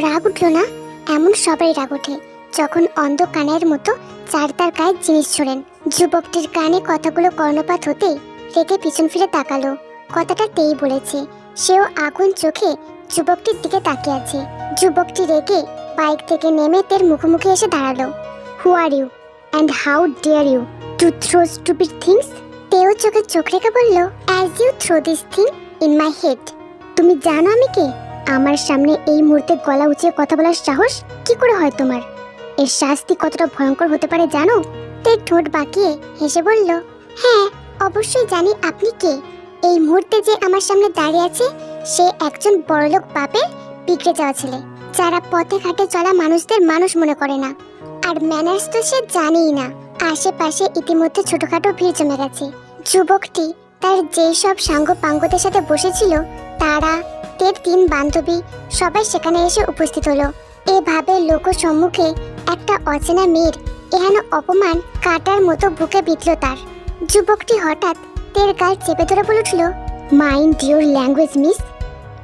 রাগ উঠলো না? এমন সবাই রাগ ওঠে যখন অন্ধ কানের মতো চার তার গায়ে জিনিস ছোড়েন। যুবকটির কানে কথাগুলো কর্ণপাত হতেই রেগে পিছন ফিরে তাকালো। কথাটা তেই বলেছে। সেও আগুন চোখে যুবকটির দিকে তাকিয়ে আছে। যুবকটি রেগে বাইক থেকে নেমে তের মুখোমুখি এসে দাঁড়ালো। Who are you and how dare you to throw stupid things? তেও চোখে চোখ রেখে বলল, as you throw this thing in my head. তুমি জানো আমি কে? আমার সামনে এই মুহূর্তে গলা উঁচিয়ে কথা বলার সাহস কি করে হয় তোমার? এর শাস্তি কতটা ভয়ঙ্কর হতে পারে জানো? তে ঠোঁট বাঁকিয়ে হেসে বলল, হ্যাঁ অবশ্যই জানি আপনি কে। এই মুহূর্তে যে আমার সামনে দাঁড়িয়ে আছে সে একজন বড়লোক বাপের বিগড়ে যাওয়া ছেলে, যারা পথে ঘাটে চলা মানুষদের মানুষ মনে করে না। আর ম্যানার্স তো সে জানেই না। আশেপাশে ইতিমধ্যে ছোটখাটো ভিড় জমে গেছে। যুবকটি তার যেই সব সাঙ্গ পাঙ্গদের সাথে বসেছিল তারা, তের 3 বান্ধবী সবাই সেখানে এসে উপস্থিত হলো। এভাবে লোক সম্মুখে একটা অচেনা মেয়ের এহেন অপমান কাটার মতো বুকে বিঁধল তার। যুবকটি হঠাৎ তের গাল চেপে ধরে বলে উঠল, মাইন্ড ইউর ল্যাঙ্গুয়েজ মিস।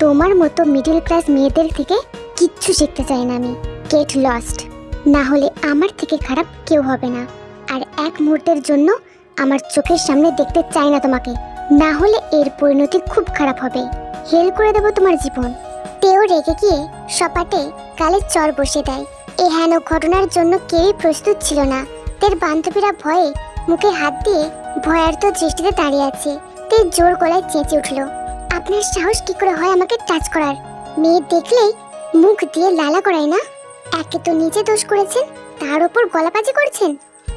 তোমার মতো মিডল ক্লাস মেয়েদের থেকে কিচ্ছু শিখতে চাই না আমি। গেট লস্ট, না হলে আমার থেকে খারাপ কেউ হবে না। আর এক মুহূর্তের জন্য আমার চোখের সামনে দেখতে চাই না তোমাকে, না হলে এর পরিণতি খুব খারাপ হবে। হেল করে দেবো তোমার জীবন। তেও রেগে গিয়ে সপাটে গালে চর বসে দেয়। এহেন ঘটনার জন্য কেউই প্রস্তুত ছিল না। তের বান্ধবীরা ভয়ে মুখে হাত দিয়ে ভয়ার্ত দৃষ্টিতে দাঁড়িয়ে আছে। তে জোর গলায় চেঁচে উঠল, আপনার সাহস কি করে হয় আমাকে টাচ করার? মেয়ে দেখলেই মুখ দিয়ে লালা করায় না? একে তো নিজে দোষ করেছেন, তার উপর গলাবাজি করছেন,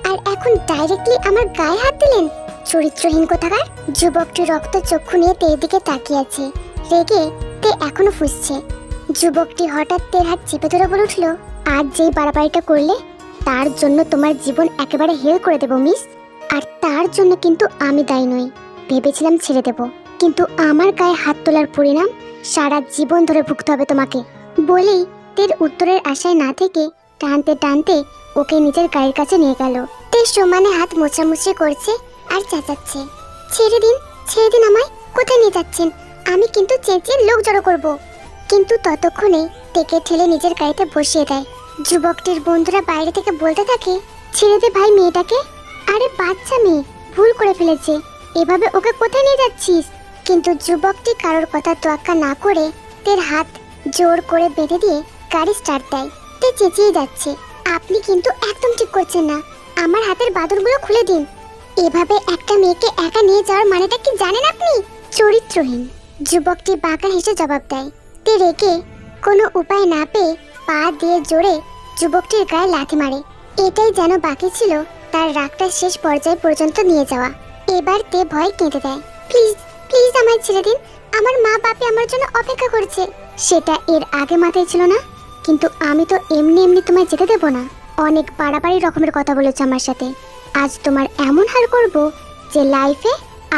আর এখন ডাইরেক্টলি আমার গায়ে হাত দিলেন। চরিত্রহীন কোথাকার। যুবকটি রক্ত চক্ষু নিয়ে তের দিকে তাকিয়ে আছে। রেগে তে এখনো ফুঁসছে। যুবকটি হঠাৎ তের হাত চেপে ধরে বলে উঠল, আজ যেই বাড়াবাড়িটা করলে তার জন্য তোমার জীবন একেবারে হেল করে দেব মিস। আর তার জন্য কিন্তু আমি দায়ী নই। ভেবেছিলাম ছেড়ে দেব, কিন্তু আমার গায়ে হাত তোলার পরিণাম সারা জীবন ধরে ভুগতে হবে তোমাকে। বলেই তের উত্তরের আশায় না থেকে টানতে টানতে ওকে নিজের গাড়ির কাছে নিয়ে গেল। তে সমানে হাত মোছামুছি করছে আর চেঁচাচ্ছে, ছেড়ে দিন, ছেড়ে দিন আমায়। কোথায় নিয়ে যাচ্ছেন? আমি কিন্তু চেঁচিয়ে লোক জড়ো করব। কিন্তু ততক্ষণে তেকে ঠেলে নিজের গাড়িতে বসিয়ে দেয়। যুবকটির বন্ধুরা বাইরে থেকে বলতে থাকে, ছেড়ে দে ভাই মেয়েটাকে। আরে বাচ্চা মেয়ে, ভুল করে ফেলেছে, এভাবে ওকে কোথায় নিয়ে যাচ্ছিস? কিন্তু যুবকটি কারোর কথা তোয়াক্কা না করে তের হাত জোর করে বেঁধে দিয়ে গাড়ি স্টার্ট দেয়। তে চেঁচিয়ে যাচ্ছে, আপনি কিন্তু একদম ঠিক করছেন না, আমার হাতের বাঁধনগুলো খুলে দিন। এভাবে একটা মেয়েকে একা নিয়ে যাওয়ার মানেটা কি জানেন আপনি? চরিত্রহীন। যুবকটি বাঁকা হেসে জবাব দেয়। তে রেগে কোনো উপায় না পেয়ে পা দিয়ে জোরে যুবকটির গায়ে লাথি মারে। এটাই যেন বাকি ছিল তার রাগটা শেষ পর্যায়ে পর্যন্ত নিয়ে যাওয়া। এবার তে ভয় কেঁদে দেয়, প্লিজ প্লিজ আমায় ছেড়ে দিন, আমার মা বাপি আমার জন্য অপেক্ষা করছে। সেটা এর আগে মাথায় ছিল না, কিন্তু আমি তো এমনি এমনি তোমায় যেতে দেবো না। অনেক বাড়াবাড়ি রকমের কথা বলেছ আমার সাথে। আজ তোমার এমন হাল করব যে লাইফে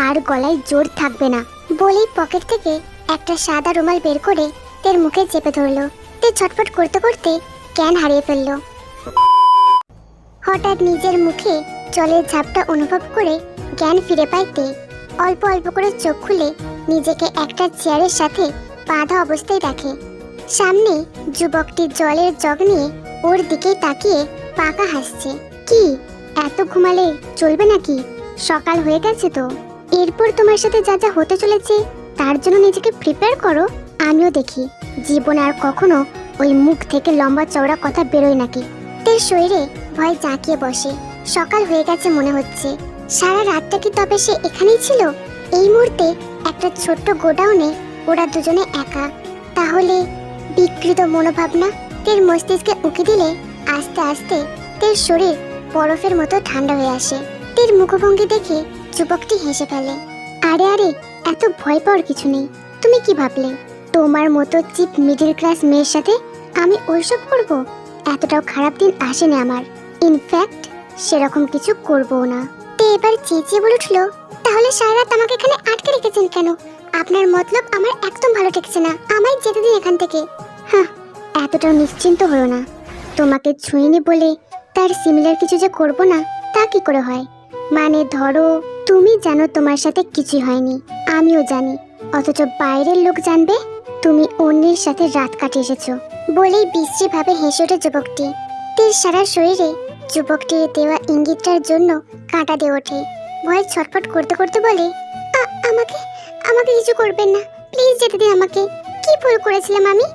আর গলায় জোর থাকবে না। বলেই পকেট থেকে একটা সাদা রুমাল বের করে তের মুখে চেপে ধরলো। তে ছটফট করতে করতে জ্ঞান হারিয়ে ফেললো। হঠাৎ নিজের মুখে জলের ঝাপটা অনুভব করে জ্ঞান ফিরে পায় তে। অল্প অল্প করে চোখ খুলে নিজেকে একটা চেয়ারের সাথে বাঁধা অবস্থায় দেখে। সামনে যুবকটি জলের জগ নিয়ে ওর দিকেই তাকিয়ে পাকা হাসছে। কি এত ঘুমালে চলবে নাকি? সকাল হয়ে গেছে তো। এরপর তোমার সাথে যা যা হতে চলেছে তার জন্য নিজেকে প্রিপেয়ার করো। আমিও দেখি জীবন আর কখনো ওই মুখ থেকে লম্বা চওড়া কথা বেরোয় নাকি। তের শরীরে ভয় জাঁকিয়ে বসে। সকাল হয়ে গেছে মনে হচ্ছে। সারা রাতটা কি তবে সে এখানেই ছিল? এই মুহূর্তে একটা ছোট্ট গোডাউনে ওরা দুজনে একা। তাহলে বিকৃত মনোভাবনা তের মস্তিষ্কে উকি দিলে আস্তে আস্তে তের শরীর বরফের মতো ঠান্ডা হয়ে আসে। তের মুখভঙ্গি দেখে যুবকটি হেসে ফেলে। আরে আরে, এত ভয় পাওয়ার কিছু নেই। তুমি কি ভাবলে তোমার মতো চিপ মিডল ক্লাস মেয়ের সাথে আমি ওইসব করব? এতটাও খারাপ দিন আসেনি আমার। ইনফ্যাক্ট সেরকম কিছু করবো না। তে এবার চেঁচিয়ে বলে উঠল, তাহলে সারা রাত আমাকে এখানে আটকে রেখেছেন কেন? আপনার মতলব আমার একদম ভালো ঠেকছে না, আমায় যেতে দিন এখান থেকে। হ্যাঁ, এতটাও নিশ্চিন্ত হও না। তোমাকে ছুঁইনি বলে তার সিমিলার কিছু যে করব না তা কি করে হয়? মানে ধরো তুমি জানো তোমার সাথে কিছুই হয়নি, আমিও জানি, অথচ বাইরের লোক জানবে তুমি অন্যের সাথে রাত কাটিয়ে এসেছো। বলেই বিশ্রীভাবে হেসে ওঠে যুবকটি। তীর সারা শরীরে যুবকটির দেওয়া ইঙ্গিতটার জন্য কাঁটা দিয়ে ওঠে। ভয় ছটফট করতে করতে বলে, আমাকে আমাকে কিছু করবেন না, প্লিজ যেতে দিন আমাকে। কি ভুল করেছিলাম আমি?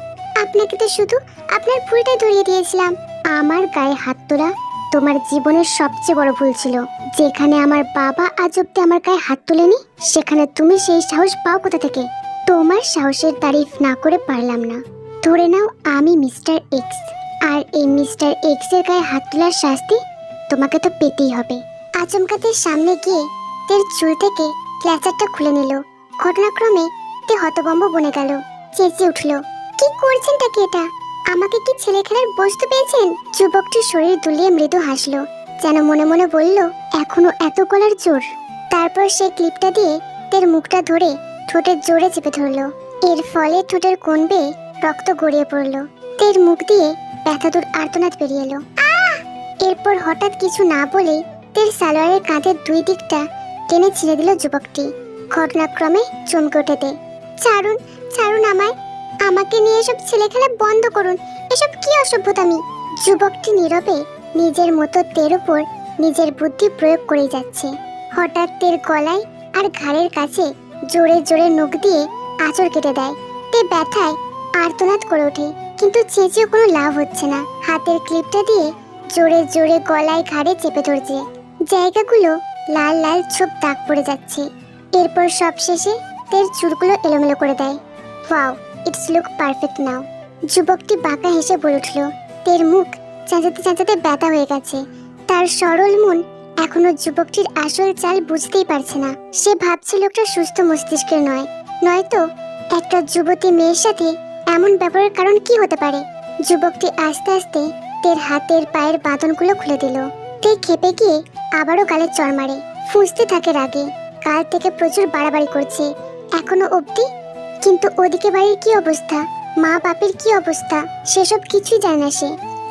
আপনাকে তো শুধু আপনার ভুলটাই ধরিয়ে দিয়েছিলাম। আমার গায়ে হাত তোলা তোমার জীবনের সবচেয়ে বড় ভুল ছিল। যেখানে আমার বাবা আজ অব্দি আমার গায়ে হাত তোলেনি, সেখানে তুমি সেই সাহস পাও কোথা থেকে? তোমার সাহসের তারিফ না করে পারলাম না। ধরে নাও আমি মিস্টার এক্স, আর এই মিস্টার এক্স এর গায়ে হাত তোলার শাস্তি তোমাকে তো পেতেই হবে। আচমকাতে সামনে গিয়ে তের চুল থেকে ক্ল্যাচারটা খুলে নিল। ঘটনাক্রমে তে হতভম্ব বনে গেল, চেঁচিয়ে উঠল, কি করছেনটা কি এটা? আমাকে কি ছেলে খেলার বস্তু পেয়েছেন? যুবকটির শরীর দুলিয়ে মৃদু হাসলো, যেন মনে মনে বলল, এখনো এত গলার জোর। তারপর সে ক্লিপটা দিয়ে তের মুখটা ধরে ঠোঁটের জোরে চেপে ধরলো। এর ফলে ঠোঁটের কোণ বেয়ে রক্ত গড়িয়ে পড়লো। তের মুখ দিয়ে ব্যথাতুর আর্তনাদ বেরিয়ে এলো। এরপর হঠাৎ কিছু না বলেই তের সালোয়ারের কাঁধের দুই দিকটা টেনে ছিঁড়ে দিল যুবকটি। ঘটনাক্রমে চমকে ওঠে তে। ছাড়ুন, ছাড়ুন আমায়, আমাকে নিয়ে এসব ছেলে খেলা বন্ধ করুন, এসব কি অসভ্যতামি। যুবকটি নীরবে নিজের মতো তের উপর নিজের বুদ্ধি প্রয়োগ করে যাচ্ছে। হঠাৎ তের গলায় আর ঘাড়ের কাছে জোরে জোরে নখ দিয়ে আঁচড় কেটে দেয়। তে ব্যথায় আর্তনাদ করে ওঠে, কিন্তু চেঁচিয়ে কোনো লাভ হচ্ছে না। হাতের ক্লিপটা দিয়ে জোরে জোরে গলায় ঘাড়ে চেপে ধরছে। জায়গাগুলো লাল লাল ছোপ দাগ পড়ে যাচ্ছে। এরপর সবশেষে তের চুলগুলো এলোমেলো করে দেয়। ওয়াও, ইটস লুক পারফেক্ট নাও। যুবকটি বাঁকা হেসে বলে উঠল। তের মুখ চাঁচাতে চাঁচাতে ব্যথা হয়ে গেছে। তার সরল মন এখনো যুবকটির আসল চাল বুঝতেই পারছে না। সে ভাবছে লোকটা সুস্থ মস্তিষ্কের নয়, নয়তো একটা যুবতী মেয়ের সাথে এমন ব্যবহারের কারণ কি হতে পারে। যুবকটি আস্তে আস্তে তের হাতের পায়ের বাঁধনগুলো খুলে দিল। তে খেপে গিয়ে আবারও গালে চড় মারে, ফুঁসতে থাকে রাগে। কাল থেকে প্রচুর বাড়াবাড়ি করছে এখনো অবধি, কিন্তু ওদিকে বাড়ির কি অবস্থা, মা বাপের কি অবস্থা, সেসব কিছুই জানে না সে।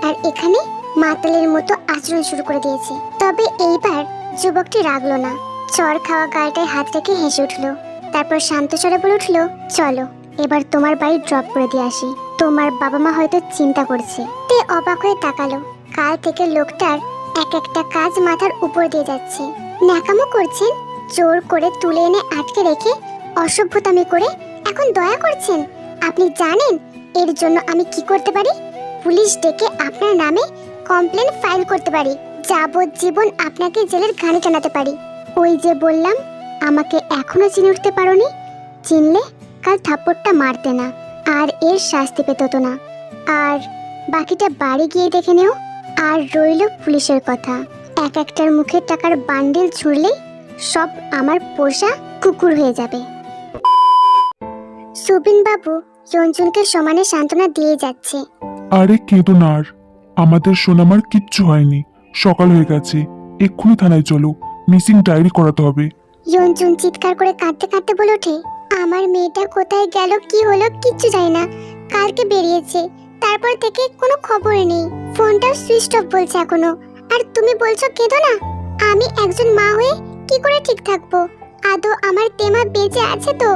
আর এখানে মাতালের মতো আচরণ শুরু করে দিয়েছে। তবে এইবার যুবকটি রাগলো না, চড় খাওয়া গালটায় হাত রেখে হেসে উঠলো। তারপর শান্ত স্বরে বলে উঠলো, চলো এবার তোমার বাড়ি ড্রপ করে দিয়ে আসি, তোমার বাবা মা হয়তো চিন্তা করছে। তে অবাক হয়ে তাকালো। কাল থেকে লোকটার এক একটা কাজ মাথার উপর দিয়ে যাচ্ছে। ন্যাকামো করছেন, জোর করে তুলে এনে আটকে রেখে অসভ্যতামি করে এখন দয়া করছেন। আপনি জানেন এর জন্য আমি কি করতে পারি? পুলিশ ডেকে আপনার নামে কমপ্লেন ফাইল করতে পারি, যাবজ্জীবন আপনাকে জেলের ঘানি টানাতে পারি। ওই যে বললাম আমাকে এখনো চিনে উঠতে পারোনি, চিনলে কাল থাপ্পড়টা মারতে না, আর এর শাস্তি পেতে হতো না। আর বাকিটা বাড়ি গিয়ে দেখে নিও। আর রইল পুলিশের কথা, এক একটার মুখে টাকার বান্ডিল ছুঁড়লেই সব আমার পোষা কুকুর হয়ে যাবে। সুবিন বাবু রঞ্জনকে সমানে সান্ত্বনা দিয়ে যাচ্ছে। আরে কেঁদো না আর, আমাদের সোনামার কিচ্ছু হয়নি, সকাল হয়ে গেছে, এক্ষুনি থানায় চলো, মিসিং ডায়েরি করাতে হবে। রঞ্জন চিৎকার করে কাঁদতে কাঁদতে বলে ওঠে, আমার মেয়েটা কোথায় গেল, কি হলো কিচ্ছু জানি না। কালকে বেরিয়েছে, তারপর থেকে কোনো খবর নেই, ফোনটাও সুইচ অফ বলছে এখনো। আর তুমি বলছো কেঁদো না? আমি একজন মা হয়ে কি করে ঠিক থাকবো? আদৌ আমার তেমা বেঁচে আছে তো?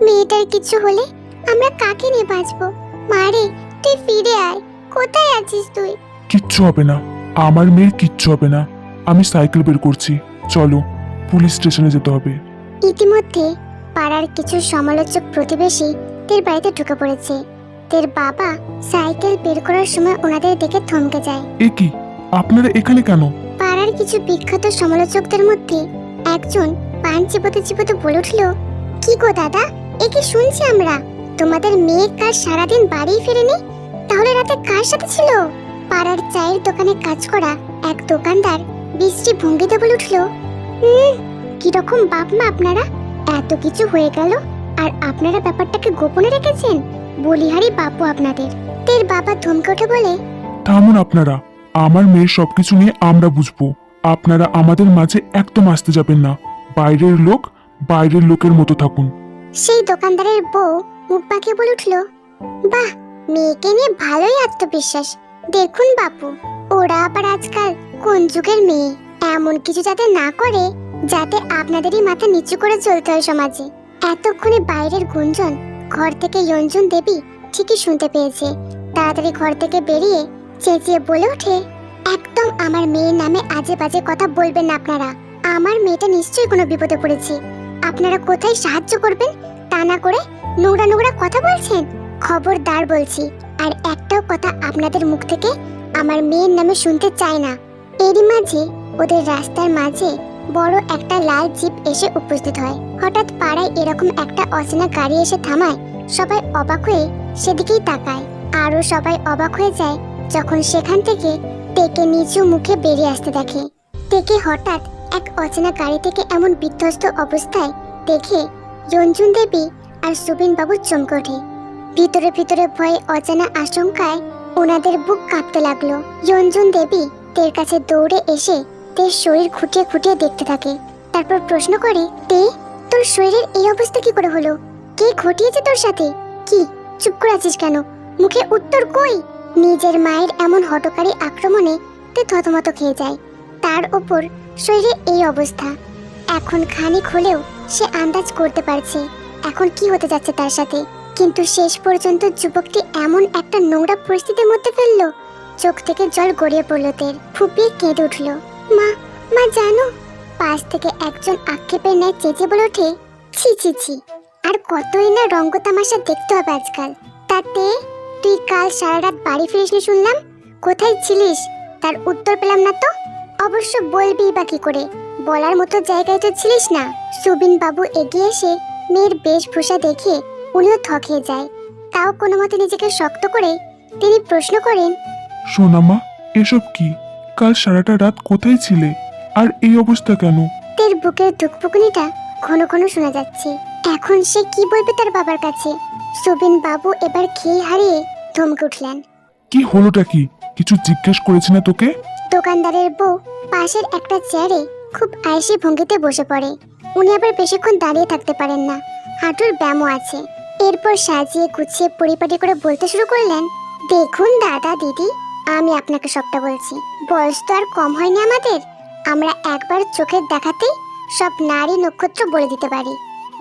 মেয়েটার কিছু হলে আমরা কাকে নিয়ে বাঁচবো? মারে তুই ফিরে আয়, কোথায় আছিস তুই? কিচ্ছু হবে না, আমার মেয়ের কিচ্ছু হবে না, আমি সাইকেল বের করছি, চলো পুলিশ স্টেশনে যেতে হবে। ইতিমধ্যে পাড়ার কিছু সমালোচক প্রতিবেশী তের বাড়িতে ঢুকে পড়েছে। তের বাবা সাইকেল বের করার সময় ওনাদের দেখে থমকে যায়। এ কি, আপনারা এখানে কেন? পাড়ার কিছু বিখ্যাত সমালোচকদের মধ্যে একজন পান চিবোতে চিবোতে বলে উঠল, কি গো দাদা, এ কি শুনছি আমরা? তোমাদের মেয়ে কাল সারাদিন বাড়ি ফেরেনি, তাহলে রাতে কার সাথে ছিল? পাড়ার চায়ের দোকানে কাজ করা এক দোকানদার বিশ্রী ভঙ্গিতে বলে উঠল, কিরকম বাপ মা আপনারা, এত কিছু হয়ে গেল আর আপনারা ব্যাপারটাকে গোপনে রেখেছেন, বলিহারি বাপু আপনাদের। তের বাবা ধমকে উঠে বলে, থামুন আপনারা, আমার মেয়ের সবকিছু নিয়ে আমরা বুঝবো, আপনারা আমাদের মাঝে একদম আসতে যাবেন না, বাইরের লোক বাইরের লোকের মতো থাকুন। সেই দোকানদারের বউ মুখ বাঁকিয়ে বলে উঠল, বাহ, মেয়েকে নিয়ে ভালোই আত্মবিশ্বাস। দেখুন বাপু, ওরা আবার আজকাল কোন যুগের মেয়ে, এমন কিছু যাতে না করে যাতে আপনাদেরই মাথা নিচু করে চলতে হয় সমাজে। এতক্ষণে বাইরের গুঞ্জন ঘর থেকে রঞ্জন দেবী ঠিকই শুনতে পেয়েছে। তাড়াতাড়ি ঘর থেকে বেরিয়ে চেঁচিয়ে বলে ওঠে, একদম আমার মেয়ের নামে আজে বাজে কথা বলবেন না আপনারা। আমার মেয়েটা নিশ্চয়ই কোনো বিপদে পড়েছে। আপনারা কোথায় সাহায্য করবেন তা না করে নোংরা নোংরা কথা বলছেন। খবরদার বলছি, আর একটাও কথা আপনাদের মুখ থেকে আমার মেয়ের নামে শুনতে চাই না। এরই মাঝে ওদের রাস্তার মাঝে বড় একটা লাল জিপ এসে উপস্থিত হয়। হঠাৎ পাড়ায় এরকম একটা অচেনা গাড়ি এসে থামায়। সবাই অবাক হয়ে সেদিকেই তাকায়। আরো সবাই অবাক হয়ে যায় যখন সেখান থেকে টেকে নিচু মুখে বেরিয়ে আসতে দেখে। টেকে হঠাৎ এক অচেনা গাড়ি থেকে এমন বিধ্বস্ত অবস্থায় দেখে রঞ্জুন দেবী আর সুবিন বাবু চমকে ওঠে। ভিতরে ভিতরে ভয়ে অজানা আশঙ্কায় ওনাদের বুক কাঁপতে লাগলো। রঞ্জুন দেবী তের কাছে দৌড়ে এসে তের শরীর খুঁটিয়ে খুঁটিয়ে দেখতে থাকে। তারপর প্রশ্ন করে, তে তোর শরীরের এই অবস্থা কি করে হলো? কে ঘটিয়েছে তোর সাথে? কি চুপ করে আছিস কেন? মুখে উত্তর কই? নিজের মায়ের এমন হঠকারী আক্রমণে তে থতমত খেয়ে যায়। তার ওপর শরীরে এই অবস্থা। এখন খানিক হলেও সে আন্দাজ করতে পারছে এখন কি হতে যাচ্ছে তার সাথে। কিন্তু শেষ পর্যন্ত যুবকটি এমন একটা নোংরা পরিস্থিতির মধ্যে ফেললো, চোখ থেকে জল গড়িয়ে পড়লো তের। ফুপিয়ে কেঁদে উঠলো, মা মা জানো। পাশ থেকে একজন আক্ষেপের ন্যায় চেঁচে বলে ওঠে, ছি ছি ছি, আর কতই না রঙ্গ তামাশা দেখতে হবে আজকাল। তাতে তুই কাল সারা রাত বাড়ি ফিরিসনি শুনলাম। কোথায় ছিলিস তার উত্তর পেলাম না তো। অবশ্য বলবি বা কি করে, বলার মতো জায়গায় তো ছিলিস না। সুবিন বাবু এগিয়ে এসে মেয়ের বেশভূষা দেখে উনিও থকিয়ে যায়। তাও কোনো মতে নিজেকে শক্ত করে তিনি প্রশ্ন করেন, সোনামা, এসব কি? কাল সারাটা রাত কোথায় ছিলে? আর এই অবস্থা কেন? তের বুকের ধুকপুকুনিটা ঘন ঘন শোনা যাচ্ছে। এখন সে কি বলবে তার বাবার কাছে? সুবিন বাবু এবার খেয়ে হারিয়ে ধমকে উঠলেন। কি হলোটা কি? কিছু জিজ্ঞেস করেছি না তোকে? দোকানদারের বউ পাশের একটা চেয়ারে খুব আয়েসি ভঙ্গিতে বসে পড়ে। উনি আবার বেশিক্ষণ দাঁড়িয়ে থাকতে পারেন না, হাঁটুর ব্যায়ামও আছে। এরপর সাজিয়ে গুছিয়ে পরিপাটি করে বলতে শুরু করলেন, দেখুন দাদা দিদি, আমি আপনাকে সবটা বলছি। বয়স তো আর কম হয়নি আমাদের। আমরা একবার চোখের দেখাতেই সব নারী নক্ষত্র বলে দিতে পারি।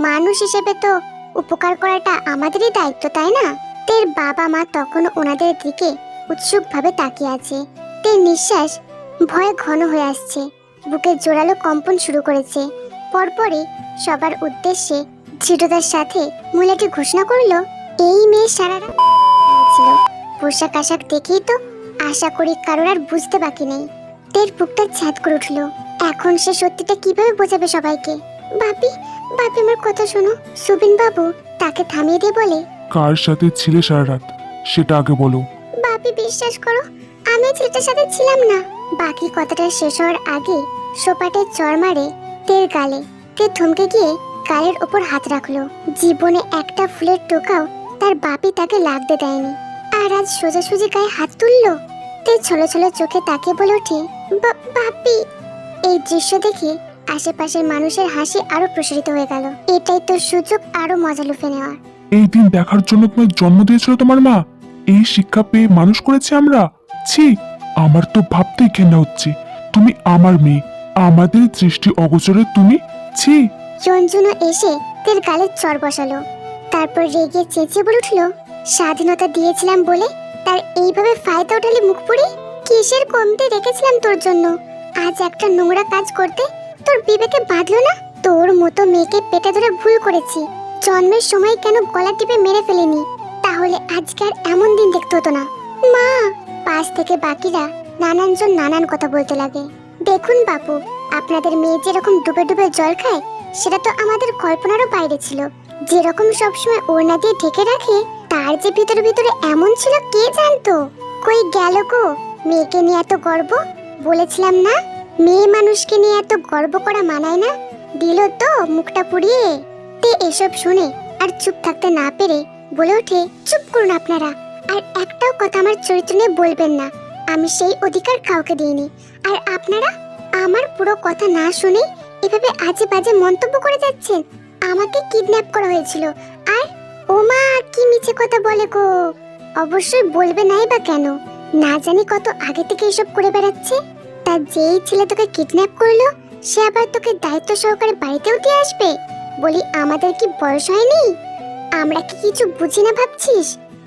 মানুষ হিসেবে তো উপকার করাটা আমাদেরই দায়িত্ব, তাই না? তের বাবা মা তখনও ওনাদের দিকে উৎসুকভাবে তাকিয়ে আছে। তের নিঃশ্বাস ভয়ে ঘন হয়ে আসছে, বুকে জোরালো কম্পন শুরু করেছে। পরপরই সবার উদ্দেশ্যে দৃঢ়তার সাথে মহিলাটি ঘোষণা করলো, এই মেয়ে সারা রাত ছিল। পোশাক আশাক দেখেই তো আশা করি কারোর আর বুঝতে বাকি নেই। তের বুকটা ছ্যাদ করে উঠলো। এখন সে সত্যিটা কিভাবে বোঝাবে সবাইকে? বাপি বাপি আমার কথা শোনো। সুবিন বাবু তাকে থামিয়ে দিয়ে বলে, কার সাথে ছিলে সারা রাত সেটা আগে বলো। বাপি বিশ্বাস করো, আমি ছেলেটার সাথে ছিলাম না। বাকি কথাটা শেষ হওয়ার আগে সোপাটে চড় মারে তের গালে। তে থমকে গিয়ে গালের ওপর হাত রাখলো। জীবনে একটা ফুলের টোকাও তার বাপি তাকে লাগতে দেয়নি, আর আজ সোজাসুজি গায়ে হাত তুললো। তে ছলো ছলো চোখে তাকিয়ে বলে ওঠে, বাপি। এই দৃশ্য দেখে আশেপাশের মানুষের হাসি আরো প্রসারিত হয়ে গেল। এটাই তো সুযোগ আরো মজা লুফে নেওয়ার। এই দিন দেখার জন্য তোমায় জন্ম দিয়েছিল তোমার মা। এই শিক্ষা পেয়ে মানুষ করেছে আমরা। ছি, আমার তো ভাবতেই ঘেন্না হচ্ছে। তুমি আমার মেয়ে, আমাদের দৃষ্টি অগোচরে তুমি। ছি। রঞ্জুনও এসে তের গালে চড় বসালো। তারপর রেগে চেঁচিয়ে বলে উঠলো, স্বাধীনতা দিয়েছিলাম বলে তার এইভাবে ফায়দা উঠালে মুখ পুড়ি? কিসের কমতি রেখেছিলাম তোর জন্য? আজ একটা নোংরা কাজ করতে তোর বিবেকে বাঁধলো না? তোর মতো মেয়েকে পেটে ধরে ভুল করেছি। জন্মের সময় কেন গলা টিপে মেরে ফেলেনি? তাহলে আজকে আর এমন দিন দেখতে হতো না। মা! পাশ থেকে বাকিরা নানানজন নানান কথা বলতে লাগে। দেখুন বাপু, আপনাদের মেয়ে যেরকম ডুবে ডুবে জল খায় সেটা তো আমাদের কল্পনারও বাইরে ছিল। যেরকম সবসময় ওড়না দিয়ে ঢেকে রাখে, তার যে ভিতরে ভিতরে এমন ছিল কে জানতো? কই গেল গো মেয়েকে নিয়ে এত গর্ব? বলেছিলাম না, মেয়ে মানুষকে নিয়ে এত গর্ব করা মানায় না। দিল তো মুখটা পুড়িয়ে। তে এসব শুনে আর চুপ থাকতে না পেরে বলে ওঠে, চুপ করুন আপনারা। আর একটাও কথা আমার চরিত্র নিয়ে বলবেন না। আমি সেই অধিকার কাউকে দিইনি। আর আপনারা আমার পুরো কথা না শুনে এভাবে আজে বাজে মন্তব্য করে যাচ্ছেন। আমাকে কিডন্যাপ করা হয়েছিল। আর ও মা, কি মিছে কথা বলে গো। অবশ্যই বলবে নাই বা কেন? না জানি কত আগে থেকে এসব করে বেড়াচ্ছে। তার যেই ছেলে তোকে কিডন্যাপ করলো সে আবার তোকে দায়িত্ব সহকারে বাড়িতেও দিয়ে আসবে? বলি আমাদের কি বয়স হয়নি? আমরা কি কিছু বুঝি না ভাবছিস?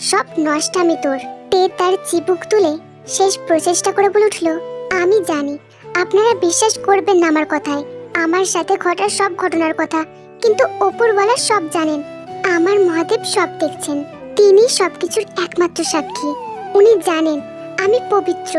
সব নষ্টামি তোর। তে তে তার চিবুক তুলে শেষ প্রচেষ্টা করে বলে উঠল, আমি জানি আপনারা বিশ্বাস করবেন না আমার কথায়, আমার সাথে ঘটা সব ঘটনার কথা, কিন্তু ওপরওয়ালা সব জানেন। আমার মহাদেব সব দেখছেন, তিনি সবকিছুর একমাত্র সাক্ষী। উনি জানেন আমি পবিত্র,